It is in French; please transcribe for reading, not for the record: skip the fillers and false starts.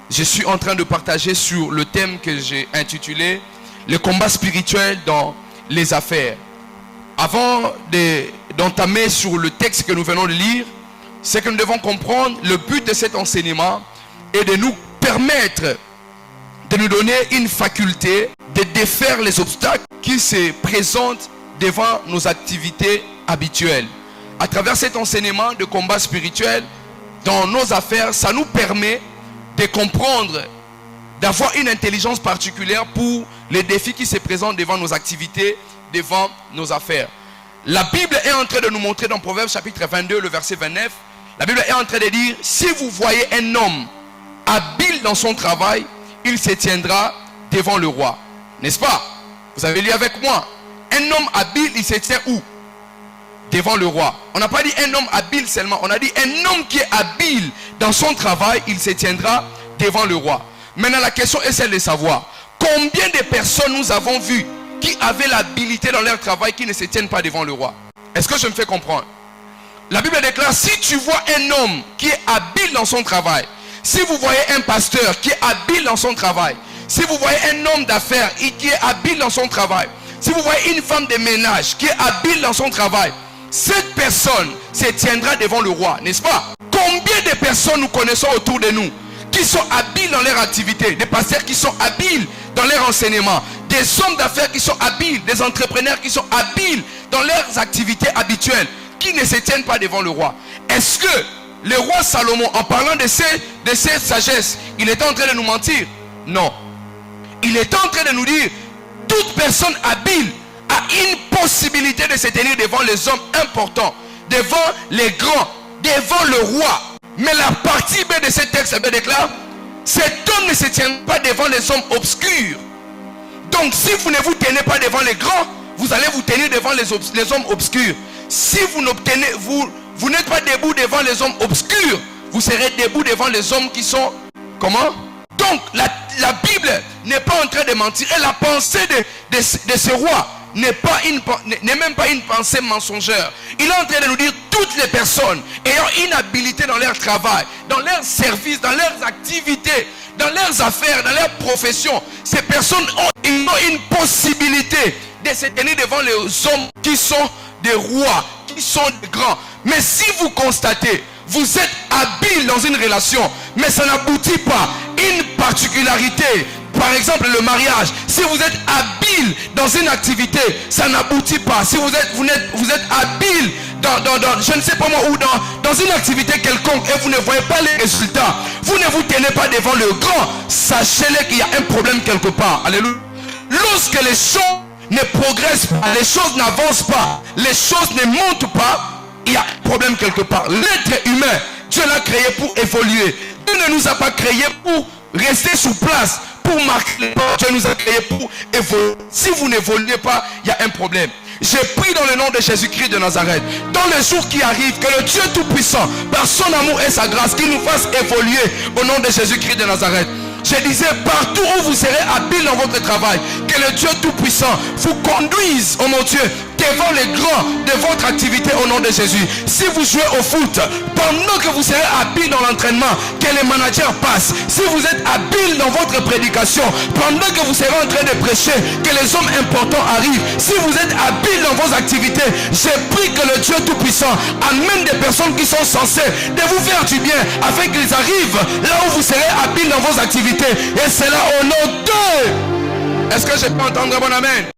Je suis en train de partager sur le thème que j'ai intitulé « Le combat spirituel dans les affaires ». Avant d'entamer sur le texte que nous venons de lire, c'est que nous devons comprendre le but de cet enseignement est de nous permettre de nous donner une faculté de défaire les obstacles qui se présentent devant nos activités habituelles. À travers cet enseignement de combat spirituel dans nos affaires, ça nous permet de comprendre, d'avoir une intelligence particulière pour les défis qui se présentent devant nos activités, devant nos affaires. La Bible est en train de nous montrer dans Proverbes chapitre 22, le verset 29, la Bible est en train de dire, si vous voyez un homme habile dans son travail, il se tiendra devant le roi. N'est-ce pas? Vous avez lu avec moi. Un homme habile, il se tient où? Devant le roi. On n'a pas dit un homme habile seulement, on a dit un homme qui est habile dans son travail, il se tiendra devant le roi. Maintenant la question est celle de savoir combien de personnes nous avons vues qui avaient l'habilité dans leur travail qui ne se tiennent pas devant le roi. Est-ce que je me fais comprendre? La Bible déclare, si tu vois un homme qui est habile dans son travail, si vous voyez un pasteur qui est habile dans son travail, si vous voyez un homme d'affaires qui est habile dans son travail, si vous voyez une femme de ménage qui est habile dans son travail, cette personne se tiendra devant le roi, n'est-ce pas? Combien de personnes nous connaissons autour de nous qui sont habiles dans leur activité, des pasteurs qui sont habiles dans leur enseignement, des hommes d'affaires qui sont habiles, des entrepreneurs qui sont habiles dans leurs activités habituelles, qui ne se tiennent pas devant le roi. Est-ce que le roi Salomon, en parlant de cette sagesse, il est en train de nous mentir? Non. Il est en train de nous dire, toute personne habile a une possibilité de se tenir devant les hommes importants, devant les grands, devant le roi. Mais la partie B de ce texte déclare, cet homme ne se tient pas devant les hommes obscurs. Donc si vous ne vous tenez pas devant les grands, vous allez vous tenir devant les hommes obscurs. Si vous n'êtes pas debout devant les hommes obscurs, vous serez debout devant les hommes qui sont... Comment? Donc la Bible n'est pas en train de mentir. Et la pensée de ce roi n'est même pas une pensée mensongère. Il est en train de nous dire, toutes les personnes ayant une habilité dans leur travail, dans leur service, dans leurs activités, dans leurs affaires, dans leur profession, ces personnes ont une possibilité de se tenir devant les hommes qui sont des rois, qui sont des grands. Mais si vous constatez, vous êtes habile dans une relation, mais ça n'aboutit pas, une particularité, par exemple le mariage, si vous êtes habile dans une activité, ça n'aboutit pas. Si vous êtes habile dans je ne sais pas moi où, dans une activité quelconque et vous ne voyez pas les résultats, vous ne vous tenez pas devant le grand, sachez-le qu'il y a un problème quelque part. Alléluia. Lorsque les choses ne progressent pas, les choses n'avancent pas, les choses ne montent pas, il y a un problème quelque part. L'être humain, Dieu l'a créé pour évoluer. Dieu ne nous a pas créé pour rester sous place, pour marquer les pas. Dieu nous a créé pour évoluer. Si vous n'évoluez pas, il y a un problème. J'ai pris dans le nom de Jésus-Christ de Nazareth, dans les jours qui arrivent, que le Dieu Tout-Puissant, par son amour et sa grâce, qu'il nous fasse évoluer au nom de Jésus-Christ de Nazareth. Je disais, partout où vous serez habile dans votre travail, que le Dieu Tout-Puissant vous conduise, oh mon Dieu, devant les grands de votre activité au nom de Jésus. Si vous jouez au foot, pendant que vous serez habile dans l'entraînement, que les managers passent. Si vous êtes habile dans votre prédication, pendant que vous serez en train de prêcher, que les hommes importants arrivent. Si vous êtes habile dans vos activités, j'ai pris que le Dieu Tout-Puissant amène des personnes qui sont censées de vous faire du bien, afin qu'ils arrivent là où vous serez habile dans vos activités. Et c'est là au nom de... Est-ce que je peux entendre un bon amen?